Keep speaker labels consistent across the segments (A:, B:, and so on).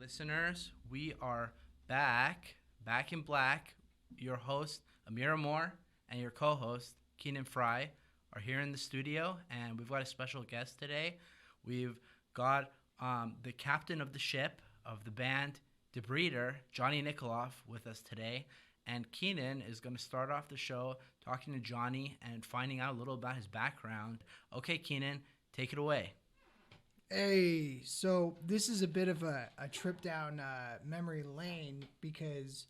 A: listeners. We are back in black. Your host, Amir and your co host, Keenan Fry, are here in the studio, and we've got a special guest today. We've got the captain of the ship of the band Debrider, Johnny Nikoloff, with us today. And Keenan is going to start off the show talking to Johnny and finding out a little about his background. Okay, Keenan, take it away.
B: Hey, so this is a bit of a trip down memory lane because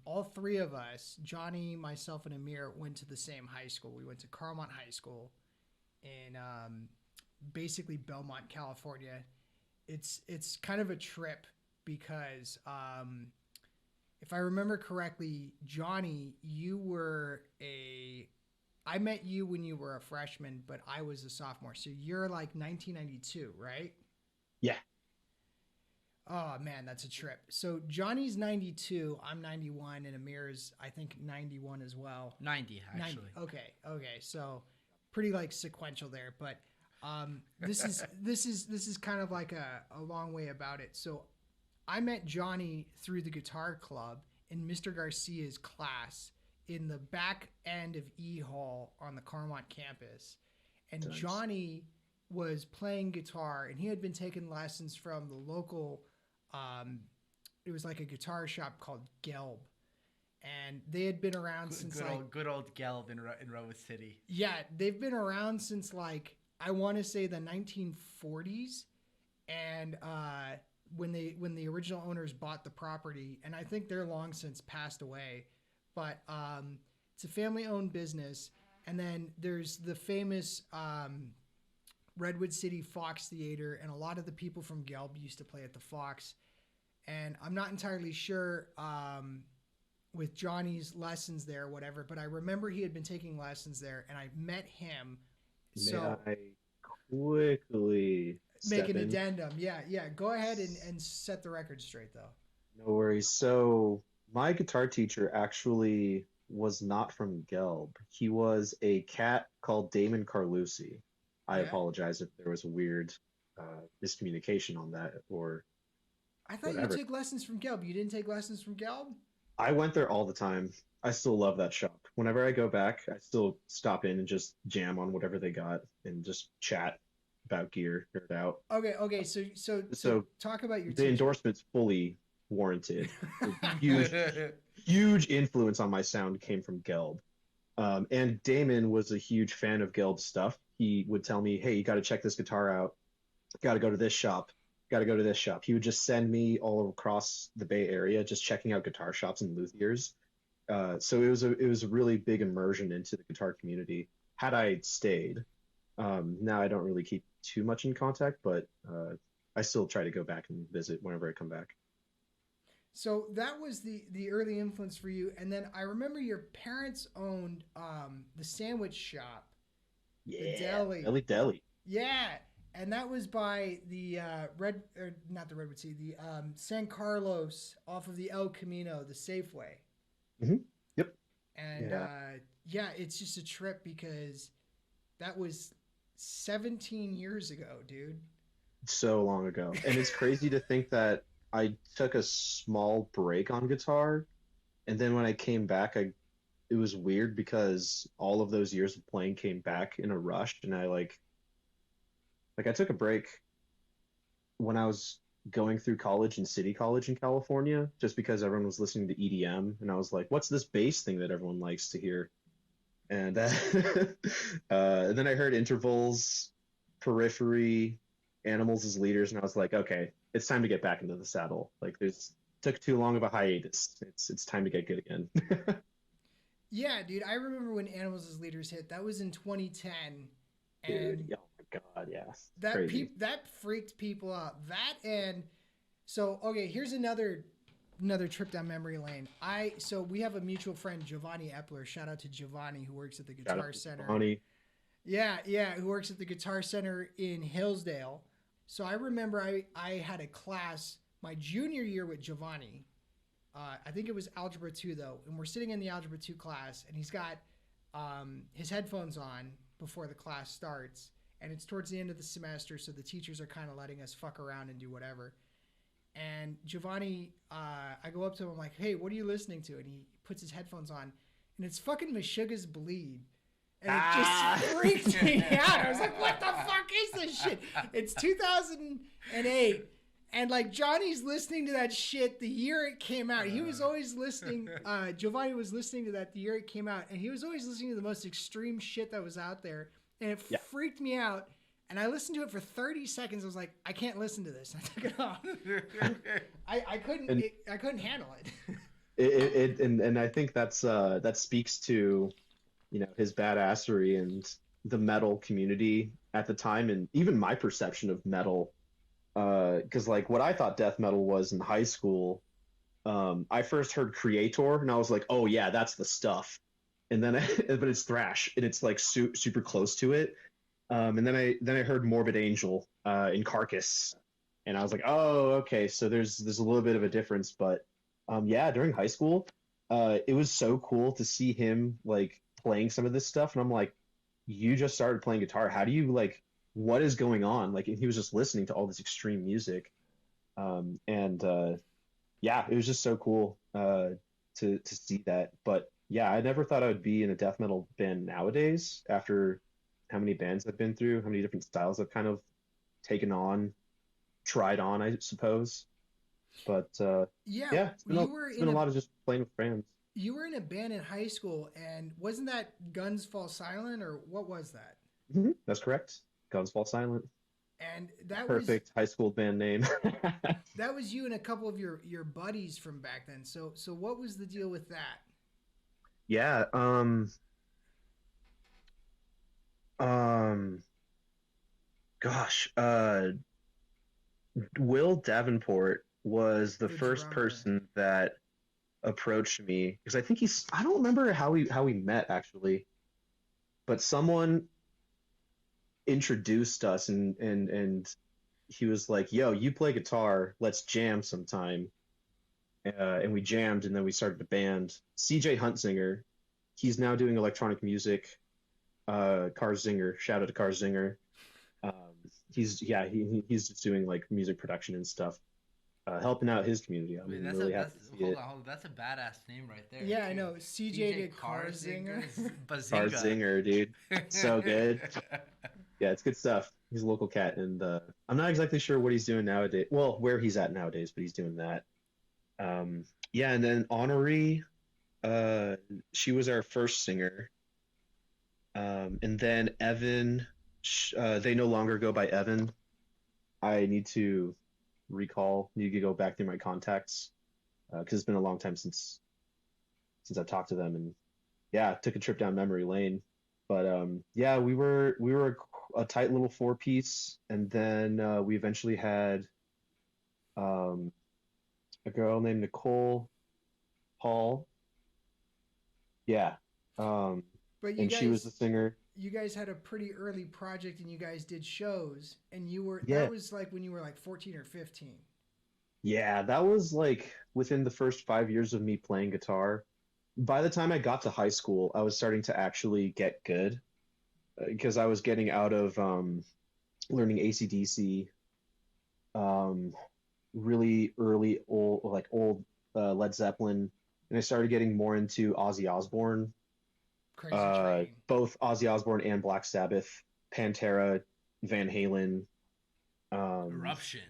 B: all three of us, Johnny, myself, and Amir, went to the same high school. We went to Carmont High School in basically Belmont, California. It's kind of a trip because if I remember correctly, Johnny, I met you when you were a freshman, but I was a sophomore. So you're like 1992, right?
C: Yeah.
B: Oh man, that's a trip. So Johnny's 92, I'm 91, and Amir's I think 91 as well.
A: 90 actually.
B: 90. Okay. So pretty like sequential there, but this is kind of like a long way about it. So I met Johnny through the guitar club in Mr. Garcia's class in the back end of E Hall on the Carmont campus. And nice. Johnny was playing guitar, and he had been taking lessons from the local, it was like a guitar shop called Gelb. And they had been around since
A: good old Gelb in Rowwood City.
B: Yeah, they've been around since like, I want to say the 1940s. And when the original owners bought the property, and I think they're long since passed away. But it's a family-owned business. And then there's the famous Redwood City Fox Theater, and a lot of the people from Gelb used to play at the Fox. And I'm not entirely sure with Johnny's lessons there or whatever, but I remember he had been taking lessons there, and I met him.
C: May I quickly
B: make an addendum? Yeah. Go ahead and set the record straight, though.
C: No worries. So my guitar teacher actually was not from Gelb. He was a cat called Damon Carlucci. I apologize if there was a weird miscommunication on that, or
B: I thought whatever. You took lessons from Gelb. You didn't take lessons from Gelb?
C: I went there all the time. I still love that shop. Whenever I go back, I still stop in and just jam on whatever they got and just chat about gear, nerd out.
B: Okay. So talk about your
C: the teacher. Endorsement's fully warranted. Huge influence on my sound came from Gelb. And Damon was a huge fan of Gelb stuff. He would tell me, hey, you got to check this guitar out. Got to go to this shop. Got to go to this shop. He would just send me all across the Bay Area, just checking out guitar shops and luthiers. So it was a really big immersion into the guitar community. Had I stayed, now I don't really keep too much in contact, but I still try to go back and visit whenever I come back.
B: So that was the early influence for you. And then I remember your parents owned the sandwich shop.
C: Yeah,
B: the
C: Deli.
B: Yeah, and that was by the not the Redwood City, the San Carlos off of the El Camino, the Safeway.
C: Mm-hmm. Yep.
B: And it's just a trip because that was 17 years ago, dude.
C: So long ago. And it's crazy to think that I took a small break on guitar, and then when I came back, it was weird because all of those years of playing came back in a rush, and I I took a break when I was going through college in City College in California, just because everyone was listening to EDM, and I was like, what's this bass thing that everyone likes to hear? And then I heard intervals, periphery, animals as leaders, and I was like, okay, it's time to get back into the saddle. Took too long of a hiatus. It's time to get good again.
B: Yeah, dude, I remember when Animals as Leaders hit. That was in 2010. And
C: dude, oh my god, yeah.
B: That freaked people out. Okay, here's another trip down memory lane. So we have a mutual friend, Giovanni Epler. Shout out to Giovanni, who works at the Guitar Center.
C: Giovanni.
B: Yeah, who works at the Guitar Center in Hillsdale. So I remember I had a class my junior year with Giovanni. I think it was Algebra 2, though. And we're sitting in the Algebra 2 class, and he's got his headphones on before the class starts. And it's towards the end of the semester, so the teachers are kind of letting us fuck around and do whatever. And Giovanni, I go up to him, I'm like, hey, what are you listening to? And he puts his headphones on, and it's fucking Meshuggah's Bleed. And it just freaked me out. I was like, what the fuck is this shit? It's 2008. And like Johnny's listening to that shit the year it came out. He was always listening. Giovanni was listening to that the year it came out. And he was always listening to the most extreme shit that was out there. And it freaked me out. And I listened to it for 30 seconds. I was like, I can't listen to this. I took it off. I couldn't handle it.
C: And I think that speaks to, you know, his badassery and the metal community at the time, and even my perception of metal. Because like what I thought death metal was in high school, I first heard Creator, and I was like, oh yeah, that's the stuff. And then, but it's thrash, and it's like super close to it. And then I heard Morbid Angel in Carcass, and I was like, oh, okay, so there's a little bit of a difference. But yeah, during high school, it was so cool to see him like playing some of this stuff, and I'm like, you just started playing guitar. How do you like? What is going on? Like, he was just listening to all this extreme music, yeah, it was just so cool to see that. But yeah, I never thought I would be in a death metal band nowadays after how many bands I've been through, how many different styles I've kind of taken on, tried on, I suppose. But yeah, it's been a lot of just playing with friends.
B: You were in a band in high school, and wasn't that Guns Fall Silent, or what was that?
C: Mm-hmm. That's correct. Guns Fall Silent.
B: And that
C: perfect high school band name.
B: That was you and a couple of your buddies from back then. So what was the deal with that?
C: Yeah, gosh, Will Davenport was the first
B: drummer.
C: person that approached me, because I think I don't remember how we met actually, but someone introduced us, and he was like, yo, you play guitar, let's jam sometime. And we jammed, and then we started a band. CJ Huntsinger, he's now doing electronic music. Car Zinger, shout out to Car Zinger. He's just doing like music production and stuff, helping out his community. I'm really happy to see it.
A: Hold on, that's a badass name right there.
B: Yeah,
A: too.
B: I know. CJ did Car Zinger.
C: Car Zinger, dude, so good. Yeah, it's good stuff. He's a local cat, and I'm not exactly sure what he's doing nowadays. Well, where he's at nowadays, but he's doing that. Yeah, and then Honoree, she was our first singer. And then Evan, they no longer go by Evan. I need to go back through my contacts, because it's been a long time since I've talked to them, and yeah, took a trip down memory lane. But yeah, we were a tight little 4-piece, and then we eventually had a girl named Nicole Hall. Yeah.
B: But
C: she was the singer.
B: You guys had a pretty early project, and you guys did shows, and
C: Yeah.
B: that was like when you were like 14 or 15.
C: Yeah, that was like within the first 5 years of me playing guitar. By the time I got to high school, I was starting to actually get good, because I was getting out of learning AC/DC, really early old Led Zeppelin, and I started getting more into Ozzy Osbourne.
B: Crazy Train.
C: Both Ozzy Osbourne and Black Sabbath, Pantera, Van Halen.
A: Eruption.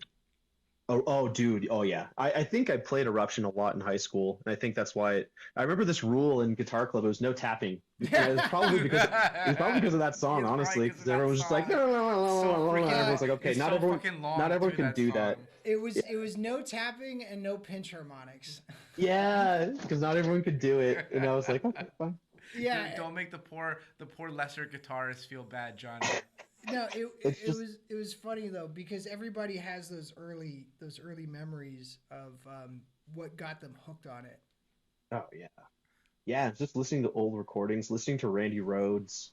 C: Oh, dude. Oh, yeah. I think I played Eruption a lot in high school, and I think that's why I remember this rule in Guitar Club. It was no tapping. It was probably because of that song, honestly. Because everyone was just like, no. Everyone's like, okay, not everyone can do that.
B: It was no tapping and no pinch harmonics.
C: Yeah, because not everyone could do it, and I was like, okay, fine.
B: Yeah.
A: Don't make the poor lesser guitarists feel bad, John.
B: No, it was funny though, because everybody has those early memories of what got them hooked on it.
C: Oh yeah, just listening to old recordings, listening to Randy Rhoads,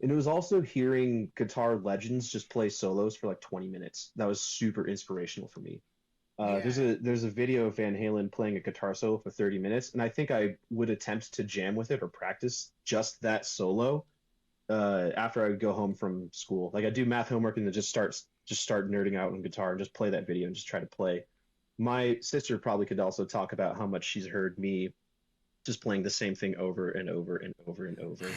C: and it was also hearing guitar legends just play solos for like 20 minutes. That was super inspirational for me.
B: Yeah.
C: There's a video of Van Halen playing a guitar solo for 30 minutes, and I think I would attempt to jam with it or practice just that solo after I would go home from school. Like, I'd do math homework and then just start nerding out on guitar and just play that video and just try to play. My sister probably could also talk about how much she's heard me just playing the same thing over and over and over and over.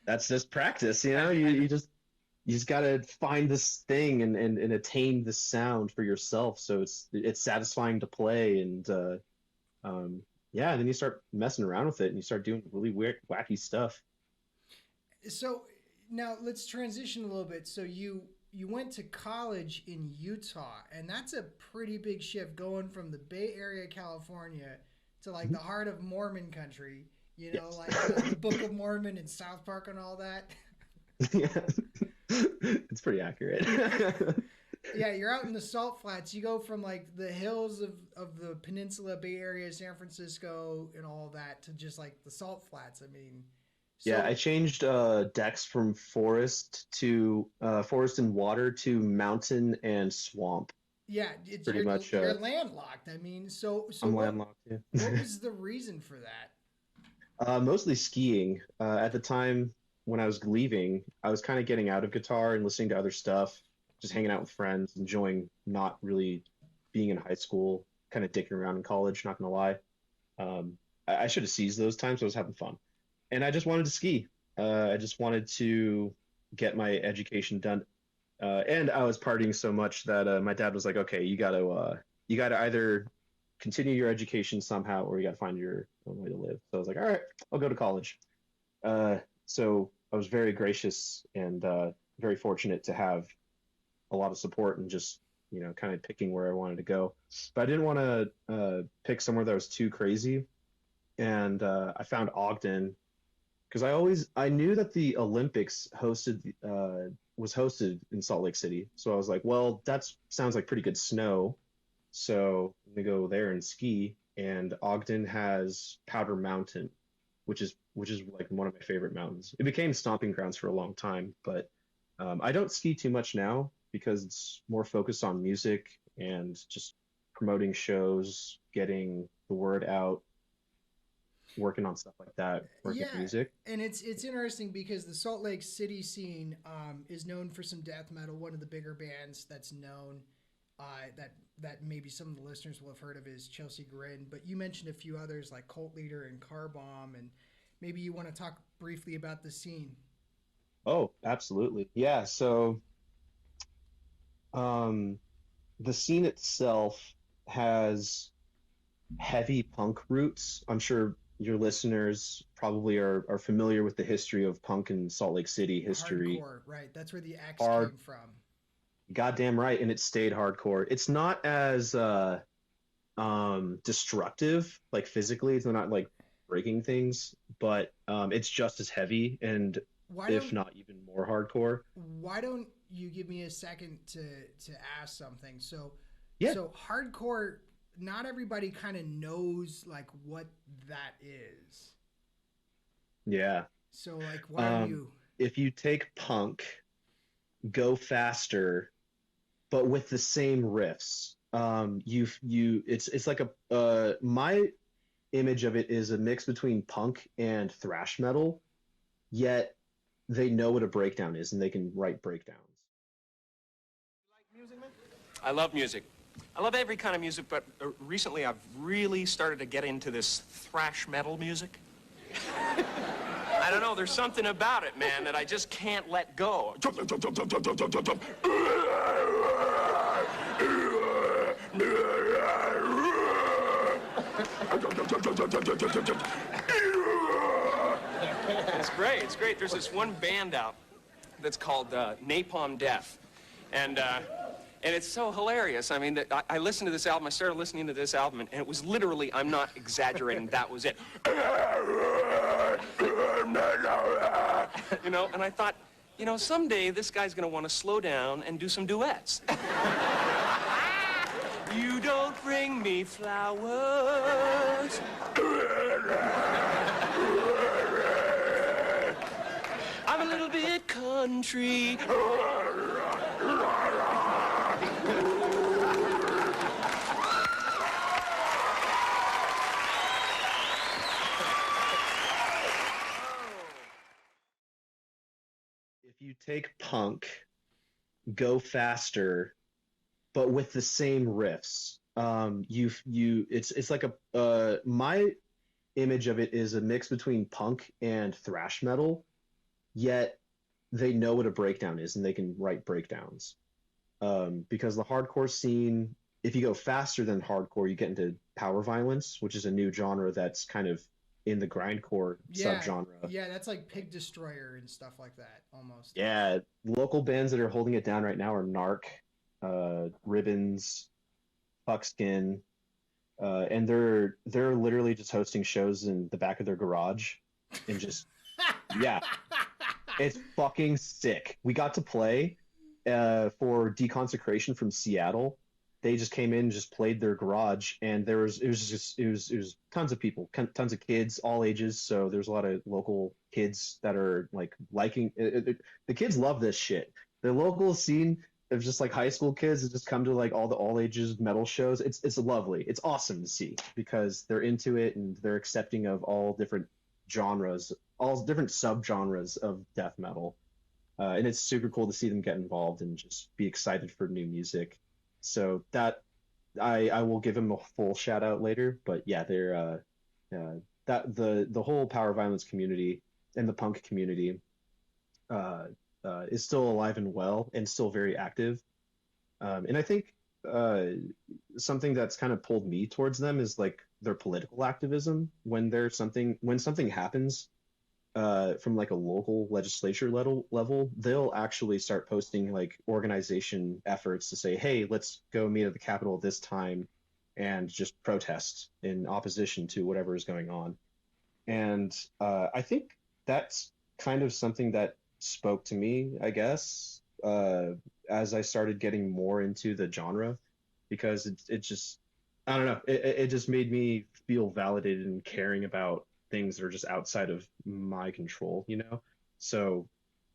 C: That's just practice, you know. You just gotta find this thing and attain this sound for yourself, so it's satisfying to play, and yeah, and then you start messing around with it and you start doing really weird, wacky stuff.
B: So now let's transition a little bit. So you went to college in Utah, and that's a pretty big shift going from the Bay Area, California, to like the heart of Mormon country. You know,
C: Yes.
B: like the Book of Mormon and South Park and all that.
C: Yeah, it's pretty accurate.
B: Yeah, you're out in the salt flats. You go from like the hills of the Peninsula, Bay Area, San Francisco, and all that to just like the salt flats. I mean,
C: Yeah,
B: so
C: I changed decks from forest and water to mountain and swamp.
B: yeah, it's
C: Pretty much,
B: you're landlocked. I mean, so
C: I'm landlocked. Yeah.
B: what was the reason for that?
C: Mostly skiing. At the time when I was leaving, I was kind of getting out of guitar and listening to other stuff, just hanging out with friends, enjoying not really being in high school, kind of dicking around in college, not gonna lie. I should have seized those times. So I was having fun. And I just wanted to ski. I just wanted to get my education done. And I was partying so much that my dad was like, "Okay, you gotta either continue your education somehow, or you gotta find your own way to live." So I was like, "All right, I'll go to college." So I was very gracious and very fortunate to have a lot of support and just kind of picking where I wanted to go. But I didn't want to pick somewhere that was too crazy, and I found Ogden because I knew that the Olympics was hosted in Salt Lake City. So I was like, well, that sounds like pretty good snow. So I'm gonna go there and ski. And Ogden has Powder Mountain, which is like one of my favorite mountains. It became stomping grounds for a long time, but I don't ski too much now because it's more focused on music and just promoting shows, getting the word out, working on stuff like that, working with
B: Yeah,
C: music.
B: and it's interesting because the Salt Lake City scene is known for some death metal. One of the bigger bands that's known that maybe some of the listeners will have heard of is Chelsea Grin. But you mentioned a few others like Cult Leader and Car Bomb, and maybe you want to talk briefly about the scene.
C: Oh, absolutely. Yeah. So um, the scene itself has heavy punk roots. I'm sure your listeners probably are familiar with the history of punk in Salt Lake City history.
B: Hardcore, right? That's where the X
C: Hard,
B: came from.
C: goddamn right, and it stayed hardcore. It's not as destructive, like physically. It's not like breaking things, but it's just as heavy and
B: Why
C: if
B: don't
C: not even more hardcore.
B: why don't you give me a second to ask something?
C: Yeah.
B: So hardcore, not everybody kind of knows like what that is.
C: Yeah.
B: So like why are you
C: If you take punk, go faster, but with the same riffs. It's like my image of it is a mix between punk and thrash metal, yet they know what a breakdown is and they can write breakdowns.
D: I love music. I love every kind of music, but recently I've really started to get into this thrash metal music. I don't know, there's something about it, man, that I just can't let go. It's great, it's great. There's this one band out that's called Napalm Death. And it's so hilarious. I mean, I listened to this album, I started listening to this album, and it was literally, I'm not exaggerating, that was it. You know, and I thought, you know, someday this guy's gonna want to slow down and do some duets. You don't bring me flowers. I'm a little bit country.
C: If you take punk, go faster, but with the same riffs. It's like my image of it is a mix between punk and thrash metal, yet they know what a breakdown is and they can write breakdowns. Because the hardcore scene, if you go faster than hardcore, you get into power violence, which is a new genre that's kind of in the grindcore subgenre.
B: Yeah, that's like Pig Destroyer and stuff like that, almost.
C: Yeah, local bands that are holding it down right now are Narc, Ribbons, Buckskin, and they're literally just hosting shows in the back of their garage, and just yeah, it's fucking sick. We got to play for Deconsecration from Seattle. They just came in and just played their garage, and it was tons of people, tons of kids, all ages. So there's a lot of local kids that are like liking it. The kids love this shit. The local scene of just like high school kids that just come to like all ages metal shows. It's lovely. It's awesome to see because they're into it and they're accepting of all different genres, all different subgenres of death metal. And it's super cool to see them get involved and just be excited for new music. So that I will give him a full shout out later, but yeah, they're that the whole power violence community and the punk community is still alive and well and still very active. And I think something that's kind of pulled me towards them is like their political activism. When something happens from like a local legislature level, they'll actually start posting like organization efforts to say, hey, let's go meet at the Capitol this time and just protest in opposition to whatever is going on. And I think that's kind of something that spoke to me, I guess, as I started getting more into the genre, because it just, I don't know, it just made me feel validated and caring about things that are just outside of my control, you know? So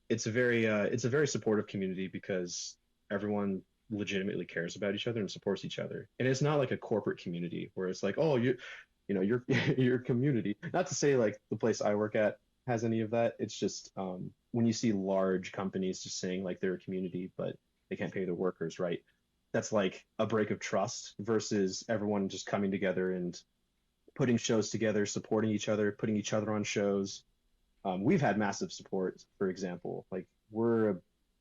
C: it's a very supportive community because everyone legitimately cares about each other and supports each other. And it's not like a corporate community where it's like, oh, your community. Not to say like the place I work at has any of that. It's just when you see large companies just saying like they're a community, but they can't pay their workers, right? That's like a break of trust versus everyone just coming together and putting shows together, supporting each other, putting each other on shows. We've had massive support, for example. Like we're a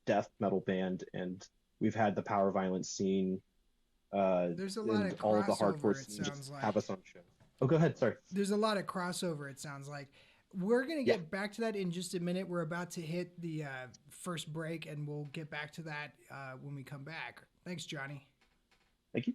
C: death metal band and we've had the power violence scene.
B: There's a lot of
C: all of the
B: crossover,
C: hardcore
B: it
C: scene just
B: sounds like.
C: have us on shows. Oh, go ahead. Sorry.
B: There's a lot of crossover, it sounds like. We're going to get back to that in just a minute. We're about to hit the first break, and we'll get back to that when we come back. Thanks, Johnny.
C: Thank you.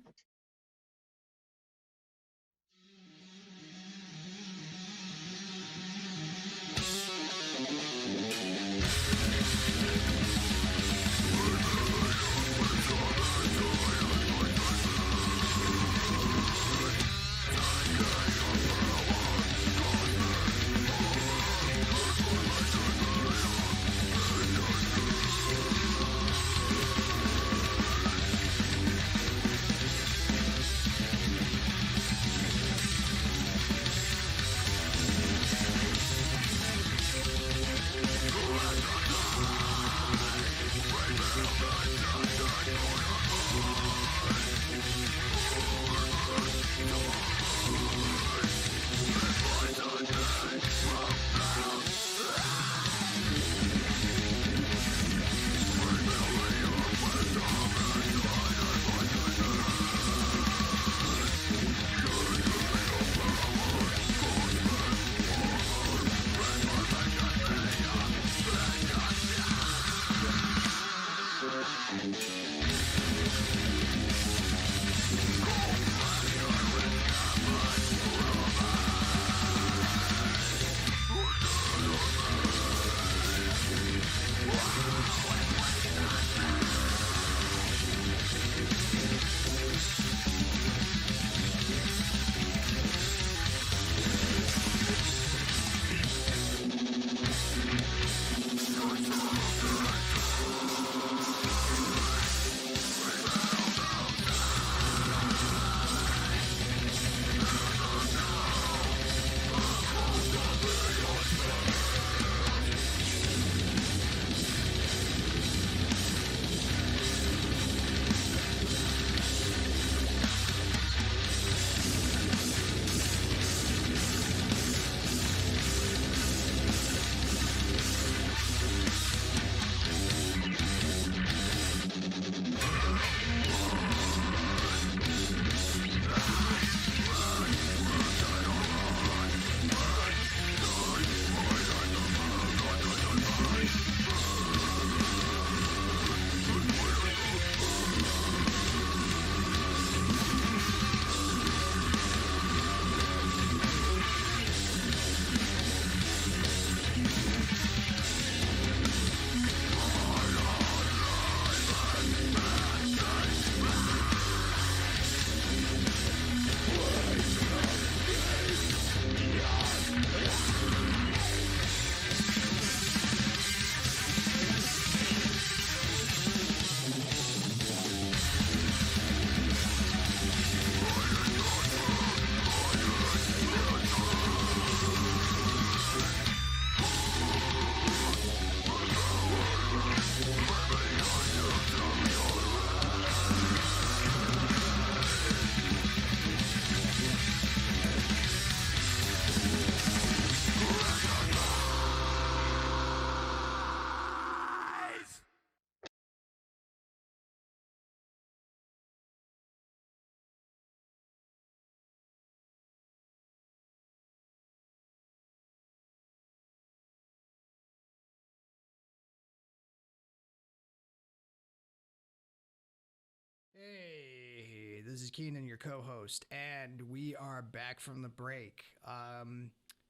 B: This is Keenan, your co-host, and we are back from the break.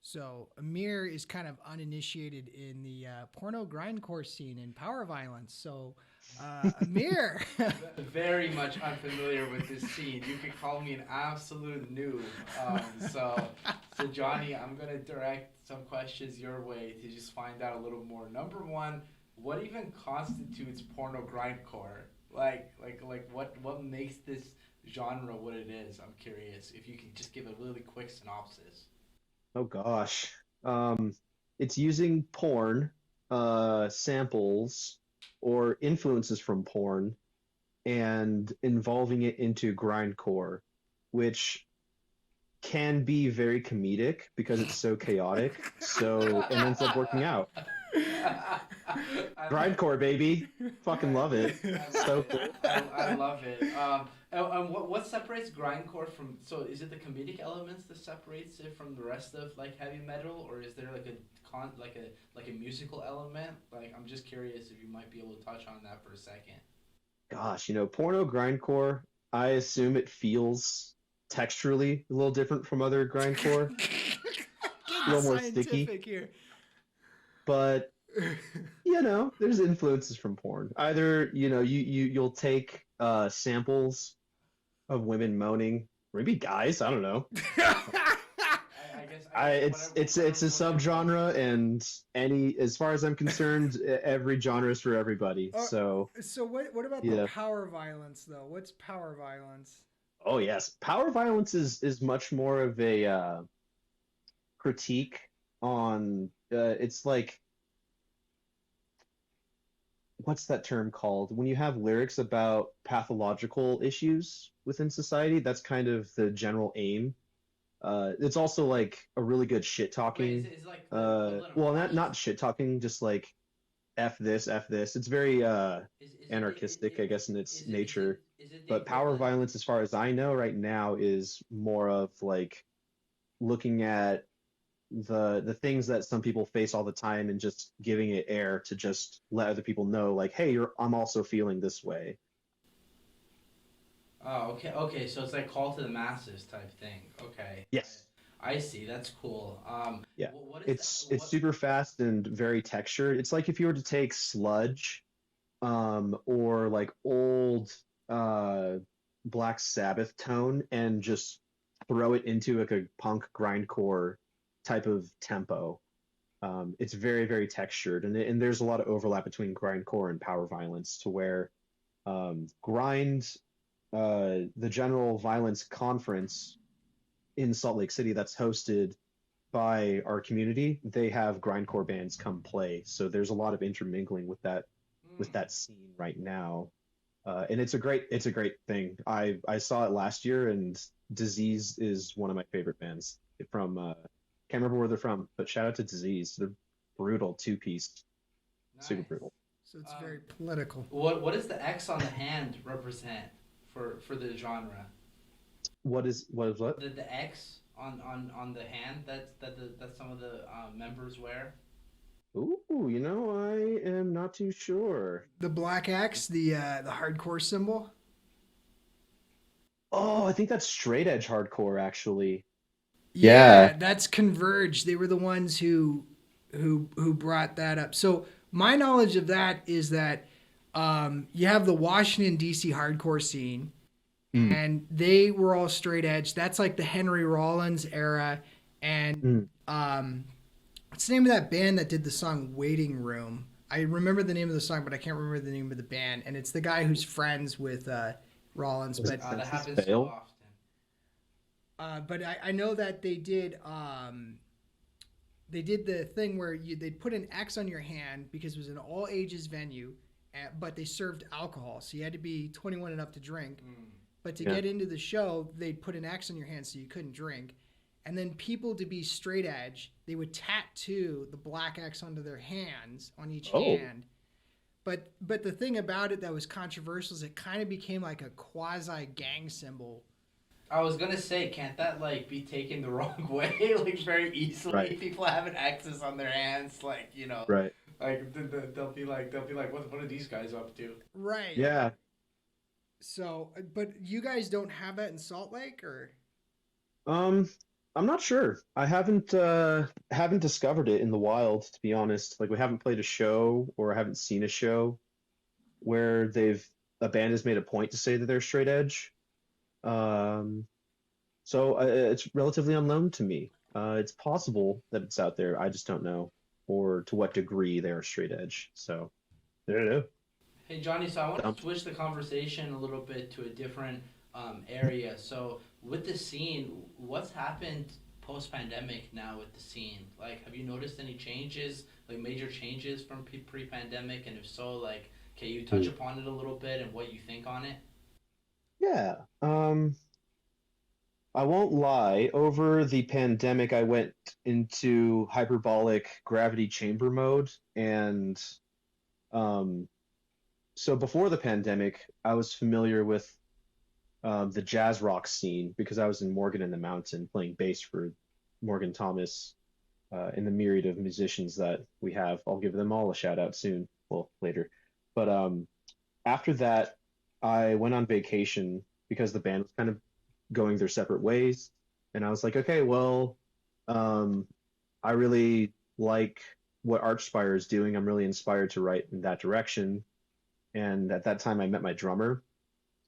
B: So Amir is kind of uninitiated in the porno grindcore scene and power violence. So Amir,
A: Very much unfamiliar with this scene. You could call me an absolute noob. So Johnny, I'm gonna direct some questions your way to just find out a little more. Number one, what even constitutes porno grindcore? Like what makes this genre what it is? I'm curious. If you could just give a really quick synopsis.
C: Oh gosh. It's using porn, samples or influences from porn and involving it into grindcore, which can be very comedic because it's so chaotic. So it ends up working out. Grindcore, baby. Fucking love it. So cool.
A: I love it. And what separates grindcore from? So is it the comedic elements that separates it from the rest of like heavy metal, or is there like a musical element? Like I'm just curious if you might be able to touch on that for a second.
C: Gosh, porno grindcore, I assume it feels texturally a little different from other grindcore. A little more sticky.
B: Here.
C: But there's influences from porn. Either you'll take samples of women moaning, or maybe guys. I don't know. It's a subgenre, and as far as I'm concerned, every genre is for everybody. So
B: what about the power violence though? What's power violence?
C: Oh yes, power violence is much more of a critique on. It's like, what's that term called? When you have lyrics about pathological issues within society, that's kind of the general aim. It's also like a really good shit talking. Well, not shit talking, just like F this, F this. It's very anarchistic, I guess, in its nature. But power violence, as far as I know right now, is more of like looking at the things that some people face all the time and just giving it air to just let other people know, like, hey, I'm also feeling this way.
A: Oh, okay. So it's like call to the masses type thing. Okay.
C: Yes.
A: I see. That's cool.
C: Yeah. It's super fast and very textured. It's like if you were to take sludge, or like old Black Sabbath tone and just throw it into like a punk grindcore type of tempo. It's very, very textured, and there's a lot of overlap between grindcore and power violence, to where the General Violence Conference in Salt Lake City that's hosted by our community, they have grindcore bands come play. So there's a lot of intermingling with that scene right now. And it's a great thing. I saw it last year, and Disease is one of my favorite bands from can't remember where they're from, but shout out to Disease. They're brutal, two-piece. Nice. Super brutal.
B: So it's very political.
A: What does the X on the hand represent for the genre?
C: What is what?
A: The X on the hand that some of the members wear.
C: Ooh, I am not too sure.
B: The black X, the hardcore symbol.
C: Oh, I think that's straight edge hardcore, actually.
B: Yeah, that's Converge. They were the ones who brought that up. So my knowledge of that is that you have the Washington D.C. hardcore scene, and they were all straight edge. That's like the Henry Rollins era, and what's the name of that band that did the song Waiting Room? I remember the name of the song, but I can't remember the name of the band. And it's the guy who's friends with Rollins. But
A: that happens so often.
B: But I know that they did the thing where they put an X on your hand because it was an all ages venue, but they served alcohol, so you had to be 21 and up to drink. But to get into the show, they'd put an X on your hand so you couldn't drink. And then people, to be straight edge, they would tattoo the black X onto their hands, on each hand. But the thing about it that was controversial is it kind of became like a quasi gang symbol.
A: I was gonna say, can't that like be taken the wrong way, like very easily? Right. People having X's on their hands, like
C: right?
A: Like they'll be like, what are these guys up to?
B: Right.
C: Yeah.
B: So, but you guys don't have that in Salt Lake, or?
C: Um, I'm not sure. I haven't discovered it in the wild, to be honest. Like we haven't played a show or I haven't seen a show where a band has made a point to say that they're straight edge. Um, so it's relatively unknown to me. It's possible that it's out there. I just don't know, or to what degree they are straight edge. So I don't know.
A: Hey Johnny, so I want
C: Um,
A: to switch the conversation a little bit to a different area. So with the scene, what's happened post pandemic now with the scene? Like, have you noticed any changes, like major changes from pre pandemic? And if so, like, can you touch upon it a little bit and what you think on it?
C: yeah. I won't lie. Over the pandemic, I went into hyperbolic gravity chamber mode, and um, so before the pandemic, I was familiar with the jazz rock scene because I was in Morgan in the Mountain playing bass for Morgan Thomas and the myriad of musicians that we have. I'll give them all a shout out soon, well, later. But after that, I went on vacation because the band was kind of going their separate ways. And I was like, okay, well, um, I really like what Archspire is doing. I'm really inspired to write in that direction. And at that time, I met my drummer.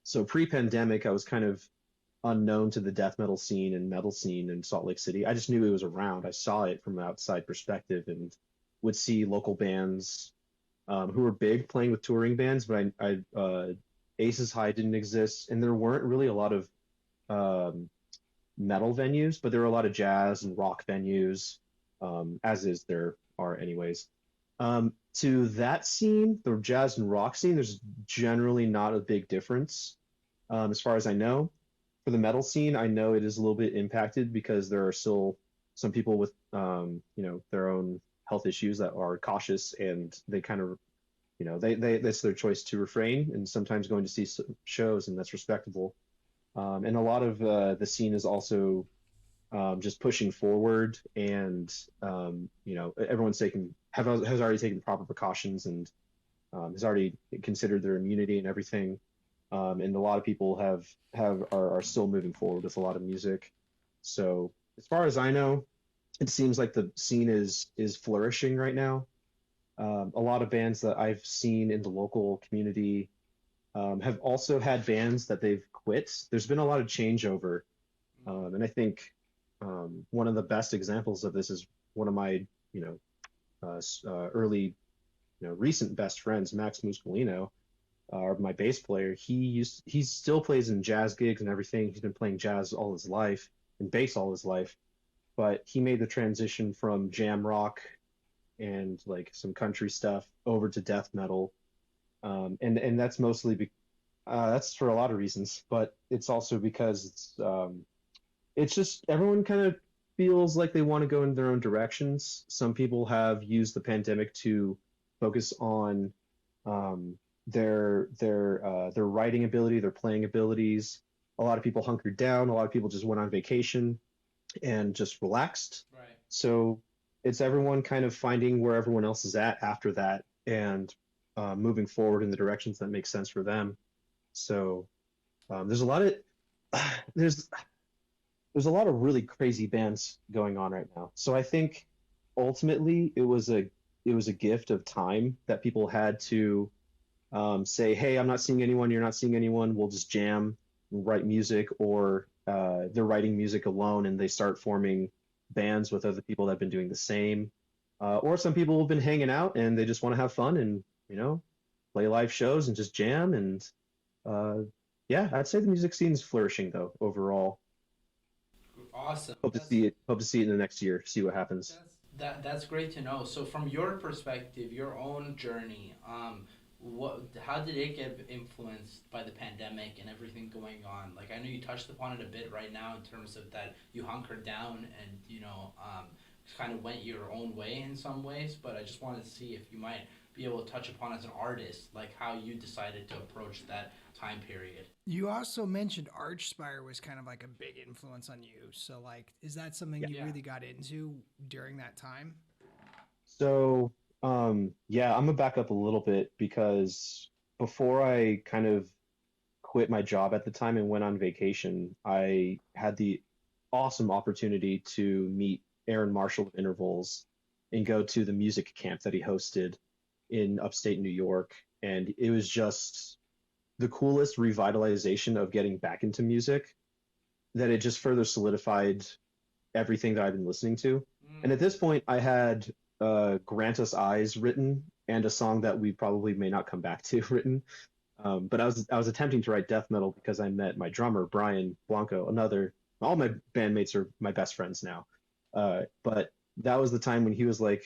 C: So pre-pandemic, I was kind of unknown to the death metal scene and metal scene in Salt Lake City. I just knew it was around. I saw it from an outside perspective and would see local bands who were big playing with touring bands, but Aces High didn't exist, and there weren't really a lot of um, metal venues, but there were a lot of jazz and rock venues, as is there are anyways. To that scene, the jazz and rock scene, there's generally not a big difference, as far as I know. For the metal scene, I know it is a little bit impacted because there are still some people with, their own health issues that are cautious, and they kind of, they that's their choice to refrain, and sometimes going to see shows, and that's respectable. And a lot of the scene is also just pushing forward, and everyone's has already taken proper precautions and has already considered their immunity and everything. And a lot of people are still moving forward with a lot of music. So as far as I know, it seems like the scene is flourishing right now. A lot of bands that I've seen in the local community have also had bands that they've quit. There's been a lot of changeover, and I think one of the best examples of this is one of my early recent best friends, Max Muscolino, my bass player. He still plays in jazz gigs and everything. He's been playing jazz all his life and bass all his life, but he made the transition from jam rock and like some country stuff over to death metal, and that's that's for a lot of reasons, but it's also because it's just everyone kind of feels like they want to go in their own directions. Some people have used the pandemic to focus on their writing ability, their playing abilities. A lot of people hunkered down. A lot of people just went on vacation and just relaxed.
A: Right.
C: So it's everyone kind of finding where everyone else is at after that and moving forward in the directions that make sense for them. So there's a lot of there's a lot of really crazy bands going on right now. So I think ultimately it was a gift of time that people had to say, hey, I'm not seeing anyone, you're not seeing anyone, we'll just jam and write music, or they're writing music alone and they start forming bands with other people that have been doing the same. Or some people have been hanging out and they just want to have fun and, play live shows and just jam. And yeah, I'd say the music scene is flourishing though, overall.
A: Awesome.
C: Hope to see it. Hope to see it in the next year. See what happens.
A: That's great to know. So from your perspective, your own journey, how did it get influenced by the pandemic and everything going on? Like I know you touched upon it a bit right now in terms of that you hunkered down and kind of went your own way in some ways. But I just wanted to see if you might be able to touch upon as an artist, like how you decided to approach that time period.
B: You also mentioned Archspire was kind of like a big influence on you. So, like, is that something you really got into during that time?
C: So, yeah, I'm gonna back up a little bit because before I kind of quit my job at the time and went on vacation, I had the awesome opportunity to meet Aaron Marshall of Intervals and go to the music camp that he hosted in upstate New York. And it was just the coolest revitalization of getting back into music, that it just further solidified everything that I've been listening to. And at this point, I had Grant Us Eyes written and a song that we probably may not come back to written. But I was attempting to write death metal because I met my drummer, Bryan Blanco, all my bandmates are my best friends now. But that was the time when he was like,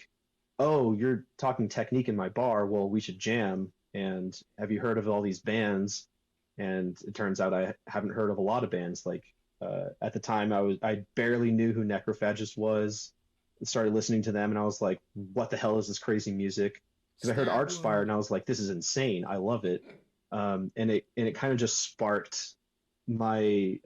C: "Oh, you're talking technique in my bar. Well, we should jam. And have you heard of all these bands?" And it turns out I haven't heard of a lot of bands. Like at the time, I barely knew who Necrophagist was. I started listening to them, and I was like, "What the hell is this crazy music?" Because I heard Archspire, and I was like, "This is insane. I love it." And it kind of just sparked my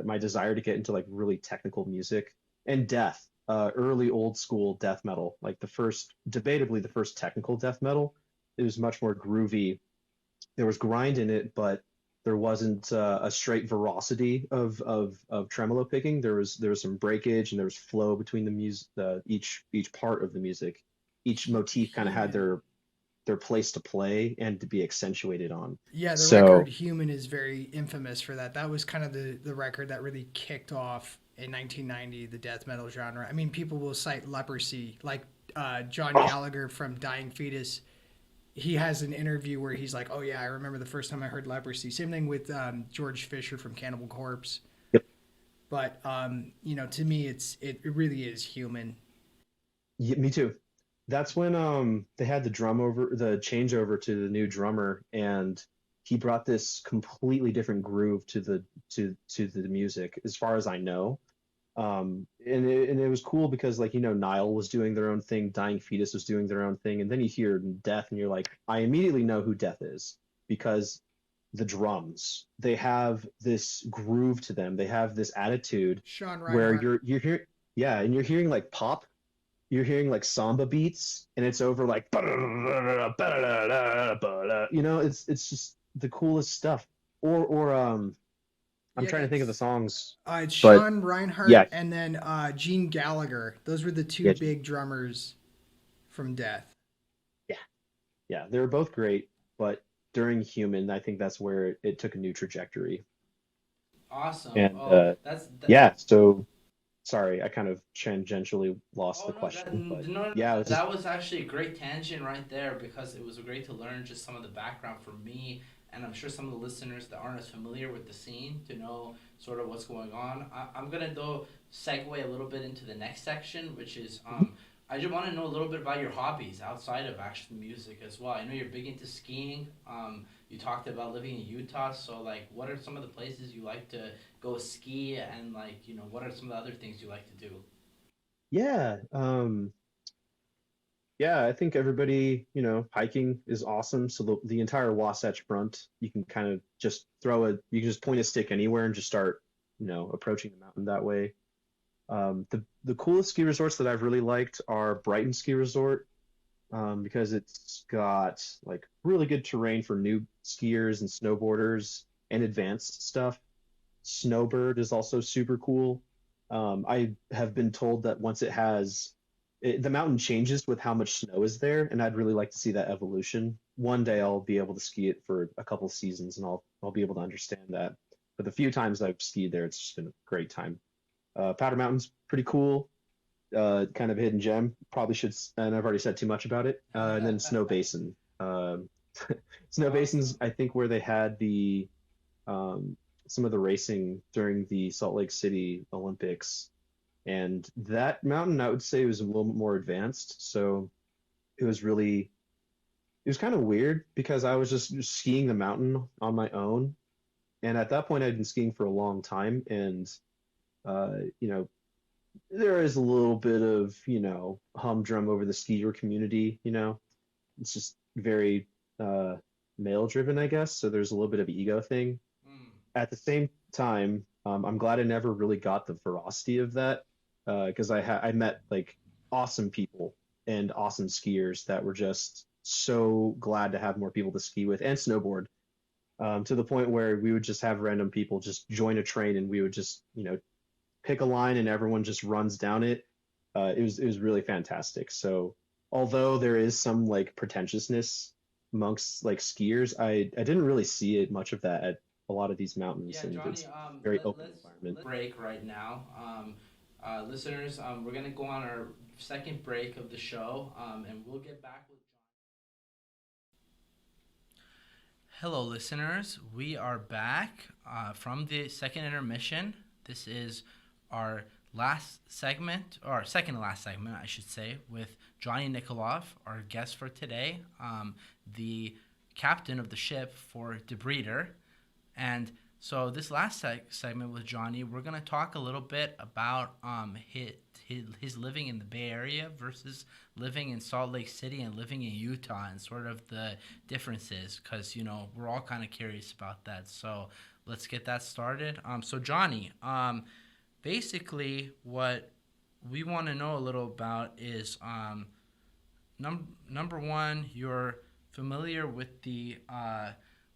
C: my desire to get into like really technical music and death, early old school death metal, like debatably the first technical death metal. It was much more groovy. There was grind in it, but there wasn't a straight veracity of tremolo picking. There was some breakage and there was flow between the music, each part of the music. Each motif kind of had their place to play and to be accentuated on.
B: Yeah, the record Human is very infamous for that. That was kind of the record that really kicked off in 1990 the death metal genre. I mean, people will cite Leprosy, like John Gallagher from Dying Fetus. He has an interview where he's like, "Oh yeah, I remember the first time I heard Leprosy." Same thing with George Fisher from Cannibal Corpse.
C: Yep.
B: But to me, it really is Human.
C: Yeah, me too. That's when they had the changeover to the new drummer, and he brought this completely different groove to the music, as far as I know. And it was cool because, like, Nile was doing their own thing, Dying Fetus was doing their own thing, and then you hear Death, and you're like, I immediately know who Death is, because the drums, they have this groove to them, they have this attitude
B: Sean Reinhart.
C: where you're hearing, yeah, and you're hearing like pop. You're hearing like samba beats, and it's over like, it's just the coolest stuff. Or I'm trying to think of the songs.
B: It's Sean Reinhart and then Gene Gallagher. Those were the two big drummers from Death.
C: Yeah, they were both great, but during Human, I think that's where it took a new trajectory.
A: Awesome.
C: And
A: that's
C: so. Sorry, I kind of tangentially lost the question.
A: That was actually a great tangent right there, because it was great to learn just some of the background for me, and I'm sure some of the listeners that aren't as familiar with the scene to know sort of what's going on. I'm going to, though, segue a little bit into the next section, which is I just want to know a little bit about your hobbies outside of actual music as well. I know you're big into skiing. You talked about living in Utah, so like, what are some of the places you like to go ski, and like, what are some of the other things you like to do?
C: Yeah, I think everybody, hiking is awesome. So the entire Wasatch Front, you can kind of just you can just point a stick anywhere and just start, approaching the mountain that way. The coolest ski resorts that I've really liked are Brighton Ski Resort, because it's got like really good terrain for new skiers and snowboarders and advanced stuff. Snowbird is also super cool. I have been told that once the mountain changes with how much snow is there, and I'd really like to see that evolution. One day I'll be able to ski it for a couple seasons, and I'll be able to understand that. But the few times I've skied there, it's just been a great time. Powder Mountain's pretty cool. Kind of hidden gem. Probably should, and I've already said too much about it. And then Snow Basin. Snow Basin's, I think, where they had the some of the racing during the Salt Lake City Olympics. And that mountain, I would say, was a little bit more advanced. So it was kind of weird, because I was just skiing the mountain on my own. And at that point, I'd been skiing for a long time. And, there is a little bit of, humdrum over the skier community, It's just very male driven, I guess. So there's a little bit of ego thing. At the same time, I'm glad I never really got the ferocity of that, because I met like awesome people and awesome skiers that were just so glad to have more people to ski with and snowboard. to the point where we would just have random people just join a train and we would just, pick a line and everyone just runs down it. It was really fantastic. So although there is some like pretentiousness amongst like skiers, I didn't really see it much of that at a lot of these mountains,
A: Yeah,
C: and
A: Johnny.
C: it's very open
A: Let's
C: environment.
A: break right now. Listeners, we're gonna go on our second break of the show, and we'll get back with John. Hello, listeners. We are back from the second intermission. This is our last segment, or second to last segment, I should say, with Johnny Nikoloff, our guest for today, the captain of the ship for Debrider. And so this last segment with Johnny, we're going to talk a little bit about his living in the Bay Area versus living in Salt Lake City and living in Utah, and sort of the differences, because, we're all kind of curious about that. So let's get that started. So Johnny, basically what we want to know a little about is number one, you're familiar with the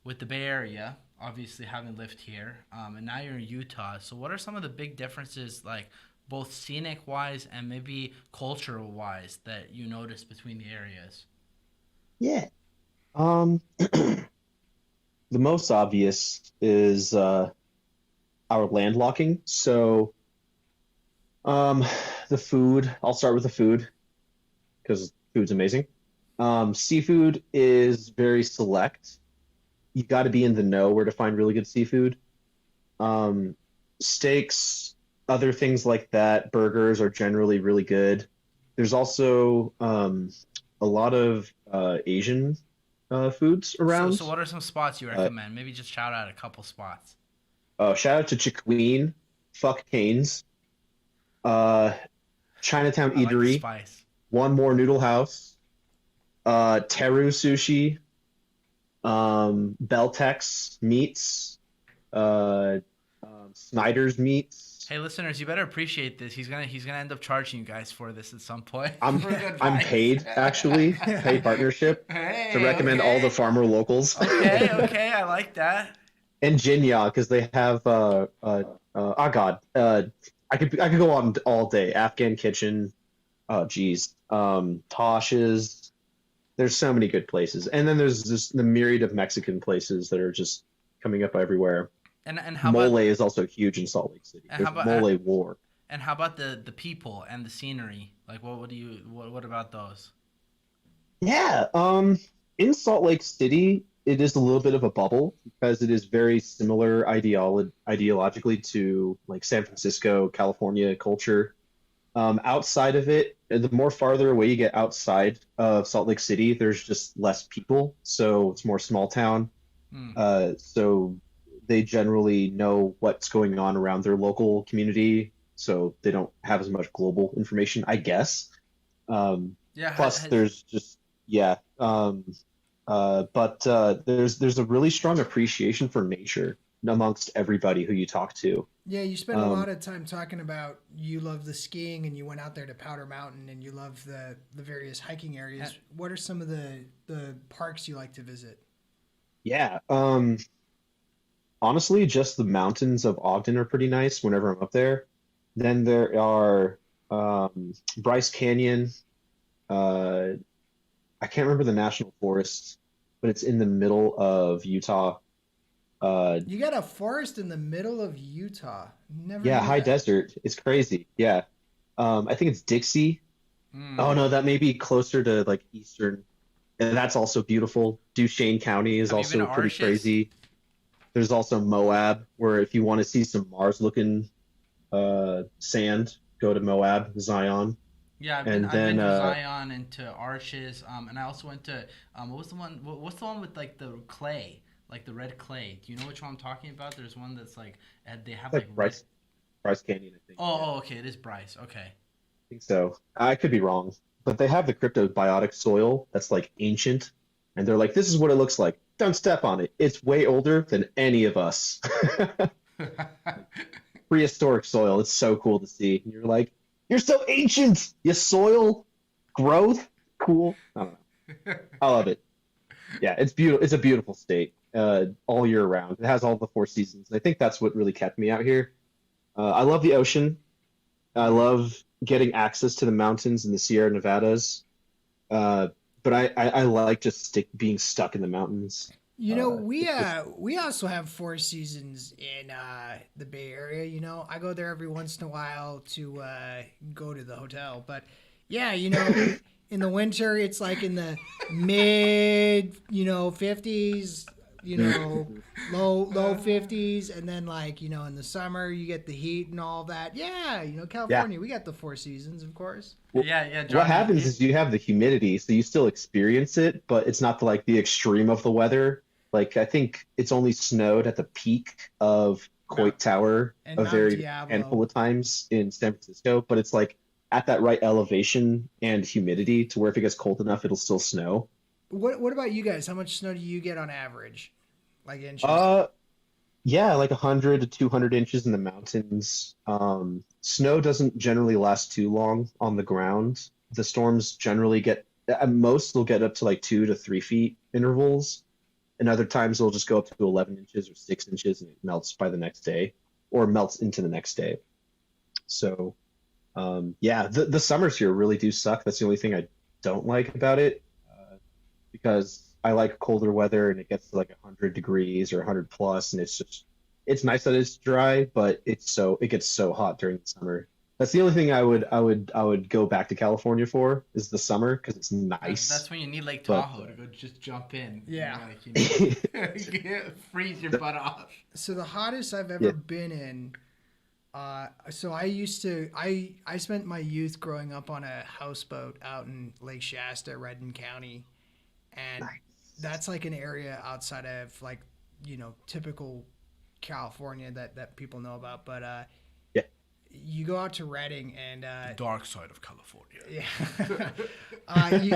A: Bay Area, obviously having lived here, and now you're in Utah. So what are some of the big differences, like both scenic wise and maybe cultural wise, that you notice between the areas?
C: Yeah. The most obvious is our landlocking. So the food, I'll start with the food because food's amazing. Seafood is very select. You got to be in the know where to find really good seafood. Steaks, other things like that, burgers are generally really good. There's also a lot of Asian foods around.
A: So what are some spots you recommend? Maybe just shout out a couple spots.
C: Shout out to Chiqueen, fuck Canes, Chinatown
A: I like the
C: Eatery,
A: spice.
C: One More Noodle House, Teru Sushi, Beltex Meats, Snyder's Meats.
A: Hey, listeners, you better appreciate this. He's gonna end up charging you guys for this at some point.
C: I'm paid actually, paid partnership to recommend all the farmer locals.
A: Okay, I like that.
C: And Jinya, because they have oh god, I could go on all day. Afghan Kitchen, oh geez, Tosh's. There's so many good places, and then there's just the myriad of Mexican places that are just coming up everywhere.
A: And how
C: Mole
A: about,
C: is also huge in Salt Lake City.
A: And
C: There's
A: how about-
C: Mole War.
A: and how about the people and the scenery? Like, what about those?
C: Yeah, in Salt Lake City, it is a little bit of a bubble because it is very similar ideologically to like San Francisco, California culture. Outside of it, the more farther away you get outside of Salt Lake City, there's just less people, so it's more small town. So they generally know what's going on around their local community, so they don't have as much global information, I guess.
A: Yeah.
C: Plus, there's just but there's a really strong appreciation for nature amongst everybody who you talk to.
B: Yeah, you spend a lot of time talking about you love the skiing and you went out there to Powder Mountain and you love the various hiking areas. What are some of the parks you like to visit?
C: Yeah, honestly, just the mountains of Ogden are pretty nice whenever I'm up there. Then there are Bryce Canyon. I can't remember the national forest, but it's in the middle of Utah.
B: You got a forest in the middle of Utah. Never
C: Yeah,
B: knew
C: high
B: that.
C: desert. It's crazy. Yeah. I think it's Dixie. Oh no, that may be closer to like eastern. And that's also beautiful. Duchesne County is
A: Have you been
C: also
A: to
C: pretty
A: Arches?
C: crazy. There's also Moab, where if you want to see some Mars-looking sand, go to Moab, Zion.
A: Yeah, I've
C: And
A: been
C: then,
A: to Zion and to Arches, and I also went to what was the one? What's the one with like the clay, like the red clay? Do you know which one I'm talking about? There's one that's like they have
C: Like
A: like
C: Bryce Canyon, I think.
A: Oh, okay, it is Bryce. Okay.
C: I think so. I could be wrong, but they have the cryptobiotic soil that's like ancient, and they're like, this is what it looks like. Don't step on it. It's way older than any of us. Prehistoric soil. It's so cool to see. And you're like, you're so ancient. Your soil growth, cool. I don't know. I love it. Yeah, it's beautiful. It's a beautiful state, all year round. It has all the 4 seasons. I think that's what really kept me out here. I love the ocean. I love getting access to the mountains in the Sierra Nevadas. But I like just being stuck in the mountains.
B: We also have 4 seasons in the Bay Area. I go there every once in a while to go to the hotel. But yeah, in the winter it's like in the mid 50s, low 50s, and then in the summer you get the heat and all that. Yeah, California, we got the 4 seasons, of course.
C: Well,
A: Yeah.
C: What happens is you have the humidity, so you still experience it, but it's not the extreme of the weather. Like, I think it's only snowed at the peak of Coit Tower
B: And
C: a
B: Mount
C: very
B: Diablo.
C: handful of times in San Francisco, but it's at that right elevation and humidity to where if it gets cold enough, it'll still snow.
B: What about you guys? How much snow do you get on average? Like inches?
C: Yeah, 100 to 200 inches in the mountains. Snow doesn't generally last too long on the ground. The storms generally at most they'll get up to 2 to 3 feet intervals, and other times they'll just go up to 11 inches or 6 inches, and it melts by the next day, or melts into the next day. So, yeah, the summers here really do suck. That's the only thing I don't like about it, because I like colder weather and it gets to 100 degrees or 100 plus, and it's nice that it's dry, but it gets so hot during the summer. That's the only thing I would go back to California for, is the summer, because it's nice.
A: That's when you need Lake Tahoe to go just jump in.
B: Yeah.
A: Freeze your butt off.
B: So the hottest I've ever been in. So I spent my youth growing up on a houseboat out in Lake Shasta, Redden County, and that's an area outside of typical California that people know about. But you go out to Redding and
A: the dark side of California.
B: Yeah.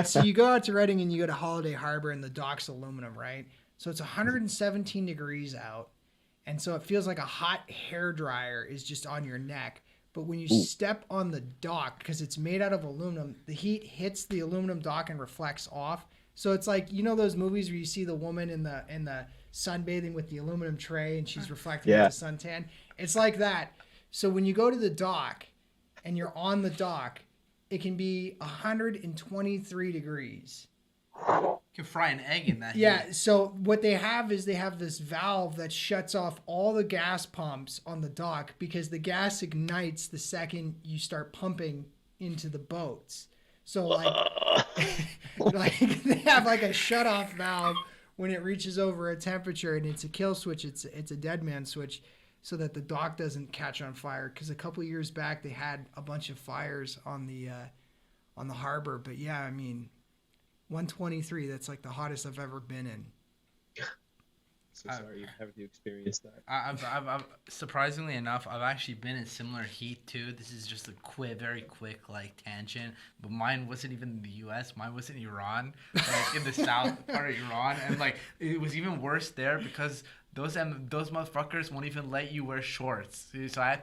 B: So you go out to Redding and you go to Holiday Harbor, and the dock's aluminum, right? So it's 117 degrees out, and so it feels like a hot hair dryer is just on your neck. But when you step on the dock, because it's made out of aluminum, the heat hits the aluminum dock and reflects off. So it's those movies where you see the woman in the sunbathing with the aluminum tray and she's reflecting with the suntan. It's like that. So when you go to the dock and you're on the dock, it can be 123 degrees.
A: You can fry an egg in that.
B: Yeah.
A: Heat.
B: So what they have is this valve that shuts off all the gas pumps on the dock, because the gas ignites the second you start pumping into the boats. So they have a shut-off valve when it reaches over a temperature, and it's a kill switch. It's a dead man switch, so that the dock doesn't catch on fire. Because a couple of years back, they had a bunch of fires on the harbor. But yeah, 123. That's the hottest I've ever been in.
C: So sorry you have to experience that.
A: I've surprisingly enough, I've actually been in similar heat too. This is just a very quick tangent, but mine wasn't even in the U.S. Mine was in Iran, in the south part of Iran, and it was even worse there because those motherfuckers won't even let you wear shorts. So I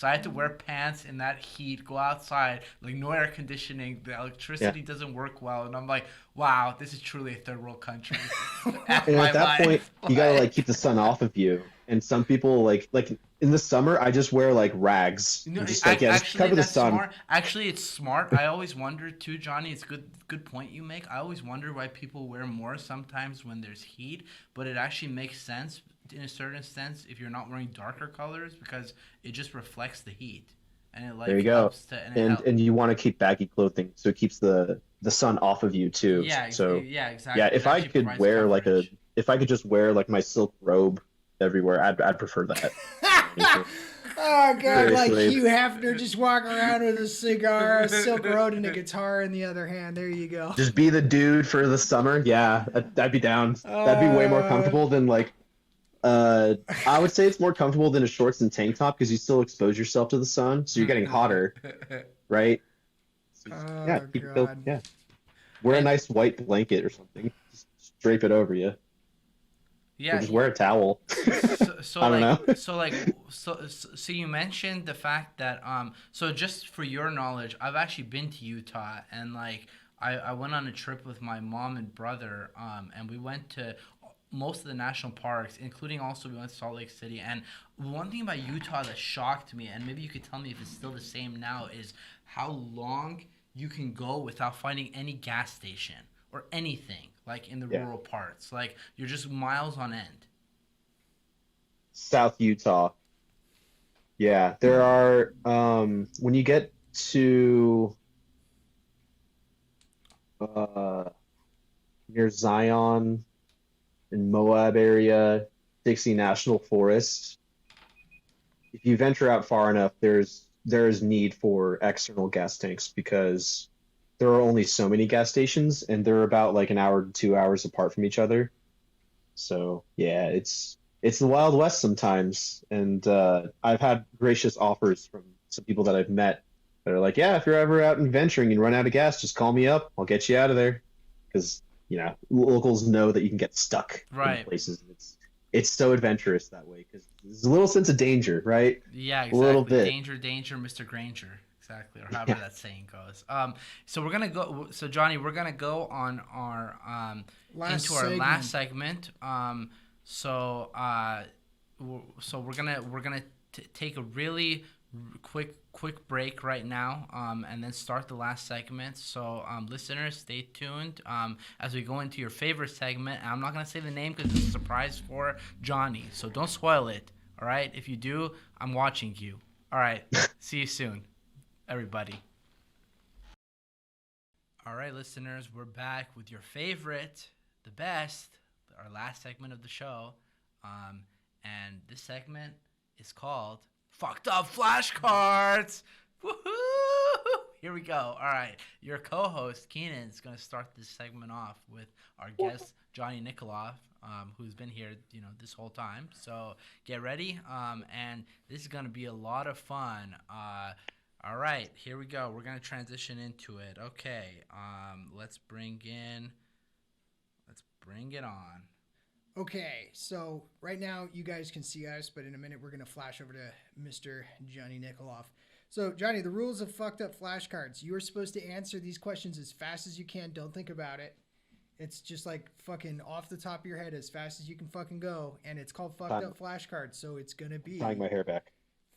A: had to wear pants in that heat, go outside, no air conditioning, the electricity doesn't work well, and I'm like, wow, this is truly a third world country.
C: And at that point, you gotta keep the sun off of you. And some people like in the summer, I just wear rags.
A: No,
C: just cover the sun.
A: Smart. Actually, it's smart. I always wonder too, Johnny. It's good point you make. I always wonder why people wear more sometimes when there's heat, but it actually makes sense in a certain sense if you're not wearing darker colors, because it just reflects the heat. And it
C: there you go.
A: And
C: you want to keep baggy clothing so it keeps the sun off of you too.
A: Yeah.
C: So
A: exactly.
C: Yeah, if I could wear if I could just wear my silk robe everywhere, I'd prefer that.
B: Oh god,
C: Seriously.
B: Hugh Hefner just walking around with a cigar, a silk road, and a guitar in the other hand. There you go.
C: Just be the dude for the summer. Yeah, I'd be down. That'd be way more comfortable than I would say it's more comfortable than a shorts and tank top, because you still expose yourself to the sun, so you're getting hotter, right? So, wear a nice white blanket or something. Just drape it over you.
A: Yeah.
C: Or just wear a towel.
A: So
C: I don't know.
A: So you mentioned the fact that so just for your knowledge, I've actually been to Utah, and I went on a trip with my mom and brother, and we went to most of the national parks, including also we went to Salt Lake City. And one thing about Utah that shocked me, and maybe you could tell me if it's still the same now, is how long you can go without finding any gas station or anything, like in the rural parts. Like, you're just miles on end.
C: South Utah. Yeah, there are, when you get to near Zion and Moab area, Dixie National Forest, if you venture out far enough, there is need for external gas tanks because there are only so many gas stations and they're about like an hour to 2 hours apart from each other. So yeah, it's the Wild West sometimes, and I've had gracious offers from some people that I've met that are like, yeah, if you're ever out and venturing and run out of gas, just call me up. I'll get you out of there, because locals know that you can get stuck in places. It's so adventurous that way because there's a little sense of danger, right?
A: Yeah, exactly.
C: A little bit.
A: Danger, danger, Mr. Granger. Exactly, or however that saying goes. So we're gonna go. So Johnny, we're gonna go on our last segment. So we're gonna take a really quick break right now, and then start the last segment. So listeners, stay tuned as we go into your favorite segment. And I'm not gonna say the name because it's a surprise for Johnny, so don't spoil it. All right, if you do, I'm watching you. All right, see you soon, everybody. All right, listeners, we're back with your favorite, the best, our last segment of the show. And this segment is called Fucked Up Flashcards. Woohoo! Here we go. All right. Your co-host, Keenan, is going to start this segment off with our guest, Johnny Nikoloff, who's been here, this whole time. So get ready. And this is going to be a lot of fun. All right. Here we go. We're going to transition into it. Okay. Let's bring it on.
B: Okay, so right now you guys can see us, but in a minute we're going to flash over to Mr. Johnny Nikoloff. So, Johnny, the rules of Fucked Up Flashcards. You are supposed to answer these questions as fast as you can. Don't think about it. It's just like fucking off the top of your head as fast as you can fucking go. And it's called Fucked Up Flashcards, so it's going to be...
C: Tying my hair back.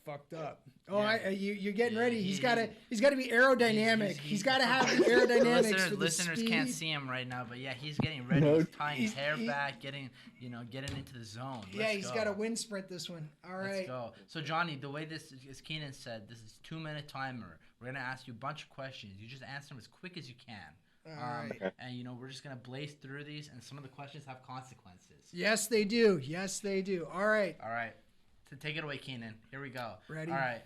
B: Fucked up. Oh, yeah. You're getting ready. He's got to be aerodynamic. He's got to have the aerodynamics.
A: Listeners can't see him right now, but yeah, he's getting ready. He's tying his hair back, getting into the zone.
B: He's got a wind sprint this one. All right.
A: Let's go. So Johnny, the way this, as Keenan said, this is 2-minute timer. We're gonna ask you a bunch of questions. You just answer them as quick as you can.
B: All right.
C: Okay.
A: And we're just gonna blaze through these, and some of the questions have consequences.
B: Yes, they do. All right.
A: All right. To take it away, Keenan. Here we go.
B: Ready?
A: All right.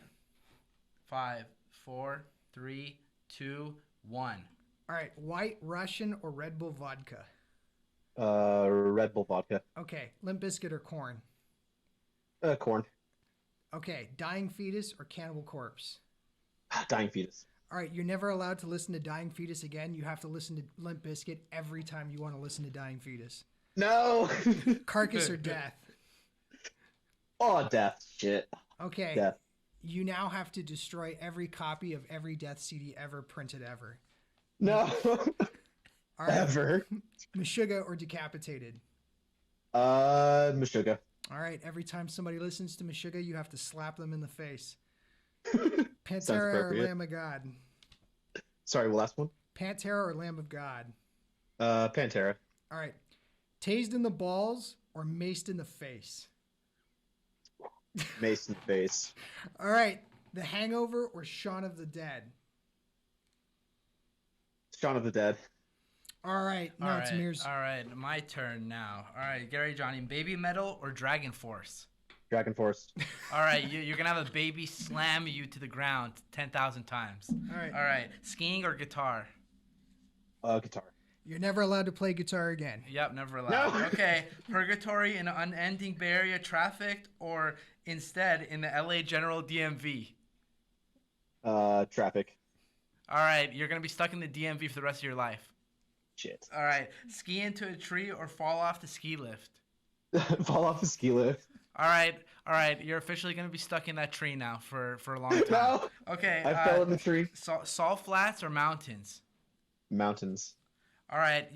A: 5, 4, 3, 2, 1.
B: All right. White Russian or Red Bull vodka?
C: Red Bull vodka.
B: Okay. Limp Bizkit or Corn?
C: Corn.
B: Okay. Dying Fetus or Cannibal Corpse?
C: Dying Fetus.
B: All right. You're never allowed to listen to Dying Fetus again. You have to listen to Limp Bizkit every time you want to listen to Dying Fetus.
C: No.
B: Carcass or Death?
C: Oh, Death. Shit.
B: Okay.
C: Death.
B: You now have to destroy every copy of every Death CD ever printed ever.
C: No.
B: All right.
C: Ever.
B: Meshuggah or Decapitated?
C: Meshuggah.
B: All right. Every time somebody listens to Meshuggah, you have to slap them in the face. Pantera or Lamb of God?
C: Sorry, last one?
B: Pantera or Lamb of God?
C: Pantera.
B: All right. Tased in the balls or maced in the face?
C: Mason face.
B: All right. The Hangover or Shaun of the Dead?
C: Shaun of the Dead.
B: All right. Now it's Amir's.
A: All right. My turn now. All right. Gary, Johnny, Baby Metal or Dragon Force?
C: Dragon Force.
A: All right. You're going to have a baby slam you to the ground 10,000 times.
B: All right.
A: All right. Skiing or guitar?
C: Guitar.
B: You're never allowed to play guitar again.
A: Yep, never allowed.
C: No.
A: Okay. Purgatory in an unending Bay Area traffic or instead in the LA General DMV?
C: Traffic.
A: All right. You're going to be stuck in the DMV for the rest of your life.
C: Shit.
A: All right. Ski into a tree or fall off the ski lift?
C: Fall off the ski lift.
A: All right. You're officially going to be stuck in that tree now for a long time.
C: No.
A: Okay.
C: I fell in the tree.
A: Salt flats or mountains?
C: Mountains.
A: All right,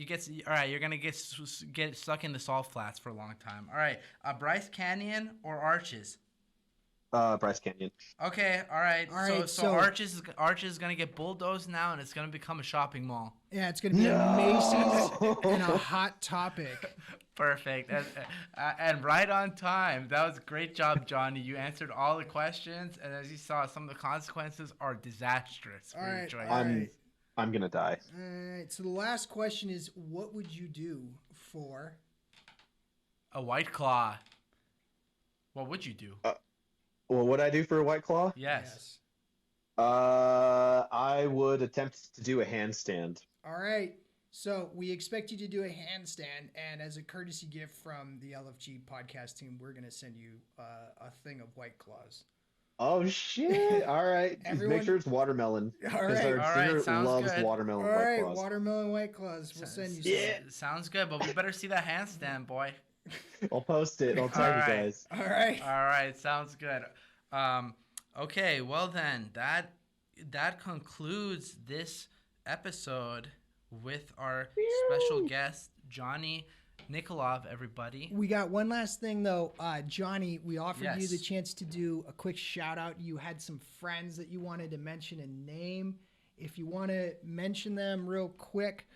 A: all right, you're gonna get stuck in the salt flats for a long time. All right, Bryce Canyon or Arches?
C: Bryce Canyon.
A: Okay, all right.
B: All right,
A: So Arches is gonna get bulldozed now, and it's gonna become a shopping mall.
B: Yeah, it's gonna be a Macy's and a Hot Topic.
A: Perfect, and right on time. That was a great job, Johnny. You answered all the questions, and as you saw, some of the consequences are disastrous for your choice.
C: I'm gonna die.
B: All right. So the last question is, what would you do for
A: a White Claw? What would you do?
C: What would I do for a White Claw?
A: Yes.
C: I would attempt to do a handstand.
B: All right. So we expect you to do a handstand, and as a courtesy gift from the LFG podcast team, we're gonna send you a thing of White Claws.
C: Oh shit! All right,
B: Everyone...
C: make sure it's watermelon.
B: All right,
C: our singer loves
A: good.
C: watermelon.
B: All
C: White
B: right,
C: Claws.
B: watermelon White Claws. We'll send you some.
C: Yeah,
A: sounds good, but we better see that handstand, boy.
C: I'll post it. I'll tell you guys.
B: All right.
A: All right, sounds good. Okay, well then that concludes this episode with our special guest Johnny Nikoloff, everybody.
B: We got one last thing though, Johnny. We offered you the chance to do a quick shout out. You had some friends that you wanted to mention and name. If you want to mention them real quick,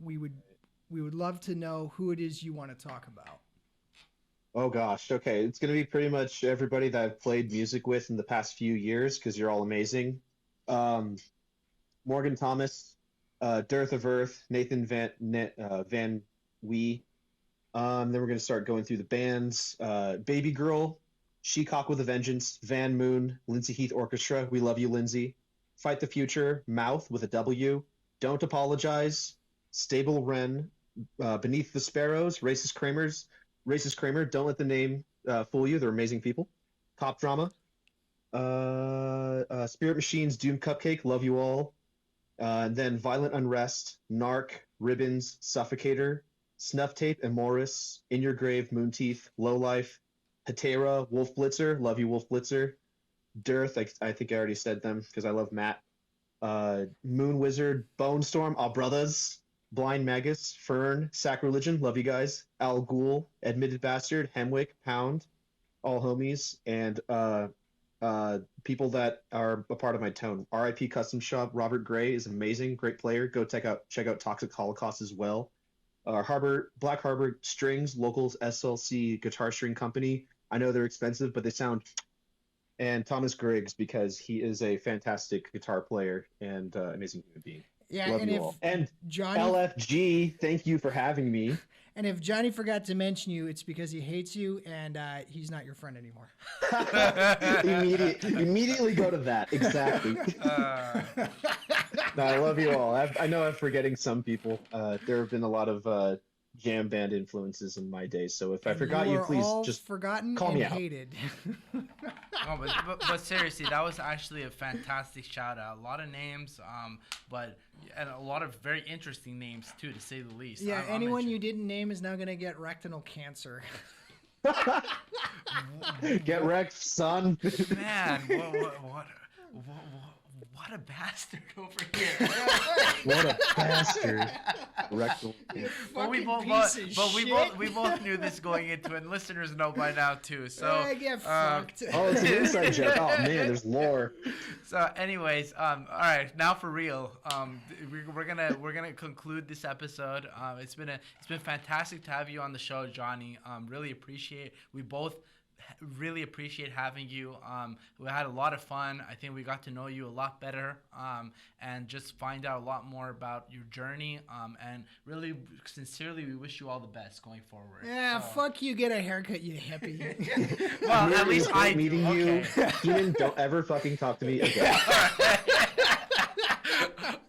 B: we would love to know who it is you want to talk about.
C: Oh gosh, okay. It's gonna be pretty much everybody that I've played music with in the past few years because you're all amazing. Morgan Thomas, Dearth of Earth, Nathan Van Wee. Then we're gonna start going through the bands. Baby Girl, Shecock with a Vengeance, Van Moon, Lindsay Heath Orchestra. We love you, Lindsay. Fight the Future, Mouth with a W. Don't Apologize, Stable Wren, Beneath the Sparrows, Racist Kramer. Don't let the name fool you. They're amazing people. Cop Drama, Spirit Machines, Doom Cupcake. Love you all. And then Violent Unrest, Narc, Ribbons, Suffocator, Snuff Tape, Amoris, In Your Grave, Moonteeth, Lowlife, Hatera, Wolf Blitzer. Love you, Wolf Blitzer. Dearth, I think I already said them because I love Matt. Moon Wizard, Bone Storm, All Brothers, Blind Magus, Fern, Sacrilegion, love you guys. Al Ghul, Admitted Bastard, Hemwick, Pound, all homies, and people that are a part of my tone. R.I.P. Custom Shop, Robert Gray is amazing, great player. Go check out Toxic Holocaust as well. Black Harbor Strings, Locals SLC Guitar String Company. I know they're expensive, but they sound. And Thomas Griggs, because he is a fantastic guitar player and amazing human being.
B: Yeah,
C: love
B: and
C: you
B: if
C: all. And
B: Johnny,
C: LFG, thank you for having me.
B: And if Johnny forgot to mention you, it's because he hates you and he's not your friend anymore.
C: Immediately go to that. Exactly. No, I love you all. I know I'm forgetting some people. There have been a lot of jam band influences in my day, so if I forgot you, please just
B: forgotten
C: call me
B: and
C: out.
B: Hated.
A: Oh, but seriously, that was actually a fantastic shout out. A lot of names, and a lot of very interesting names too, to say the least.
B: Yeah, anyone you didn't name is now gonna get rectal cancer.
C: Get wrecked, son.
A: Man, what a bastard over here.
C: What a bastard. Rectal.
A: But we both knew this going into it, and listeners know by now too. So
B: get fucked.
C: Oh, it's an inside joke. Oh man, there's lore.
A: So, anyways, all right, now for real. We're gonna conclude this episode. It's been fantastic to have you on the show, Johnny. We both really appreciate having you. We had a lot of fun. I think we got to know you a lot better, and just find out a lot more about your journey. And really, sincerely, we wish you all the best going forward.
B: Yeah, fuck you. Get a haircut, you hippie.
A: Well, at least I
C: meeting
A: do.
C: you.
A: Okay.
C: Keenan, don't ever fucking talk to me again.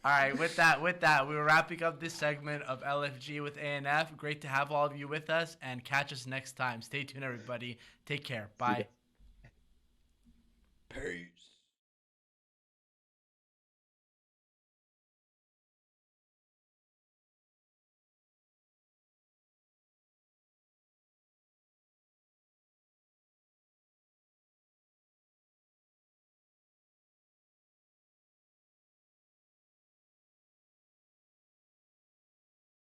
A: All right, with that, we're wrapping up this segment of LFG with ANF. Great to have all of you with us, and catch us next time. Stay tuned, everybody. Take care. Bye.
B: Peace.